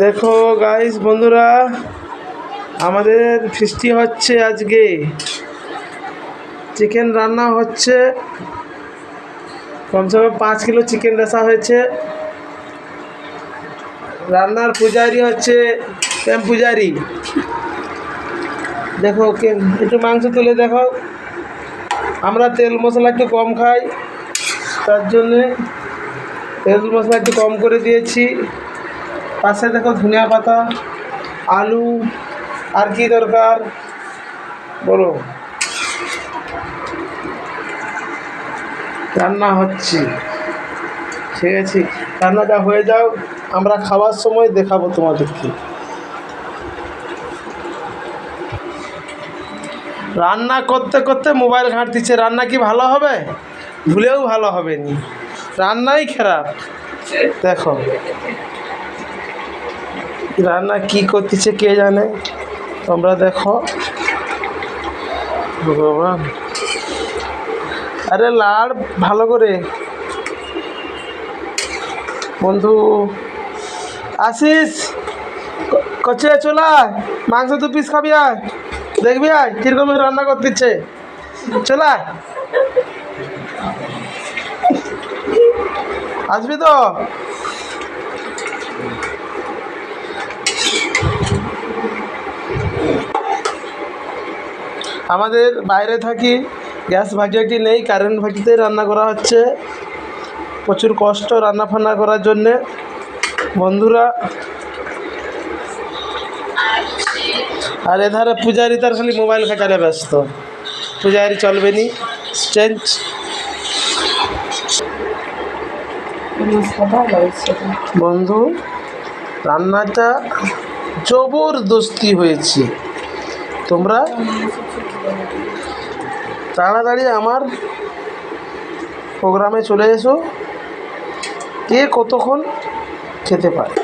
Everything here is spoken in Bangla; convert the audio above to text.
দেখো গাইস বন্ধুরা, আমাদের ফিস্টি হচ্ছে আজকে। চিকেন রান্না হচ্ছে, কমসে কম 5 কিলো চিকেন রান্না হয়েছে। রান্নার পূজারি হচ্ছে প্রেম পূজারি। দেখো একটু মাংস তুলে দেখো। আমরা তেল মশলা একটু কম খাই, তার জন্যে তেল মশলা একটু কম করে দিয়েছি। পাশে দেখো ধনিয়া পাতা, আলু, আর কি দরকার বলো। রান্না হচ্ছে, ঠিক আছে। রান্নাটা হয়ে যাও, আমরা খাওয়ার সময় দেখাবো তোমাদেরকে। রান্না করতে করতে মোবাইল ঘাঁটতিছে, রান্না কি ভালো হবে? ভুলেও ভালো হবে নি, রান্নাই খারাপ। দেখো রান্না কি করতেছে কে জানে, তোমরা দেখো। ভগবান, আরে লাড় ভালো করে। বন্ধু আসিস, কচে চলা মাংস 2 পিস খাবি? আয় দেখবি, আয় কিরকম রান্না করতেছে। চলা আসবি তো? আমাদের বাইরে থাকি, গ্যাস ভাজিটি নেই, কারেন্ট ভাজিতেই রান্না করা হচ্ছে। প্রচুর কষ্ট রান্না ফান্না করার জন্যে বন্ধুরা। আর এধারে পূজারি তার খালি মোবাইল ঘাটারে ব্যস্ত। পূজারি চলবে নি, চেঞ্জ। বন্ধু রান্নাটা জবরদস্তি হয়েছে। তোমরা তাড়াতাড়ি আমার প্রোগ্রামে চলে এসো, কে কতক্ষণ খেতে পারে।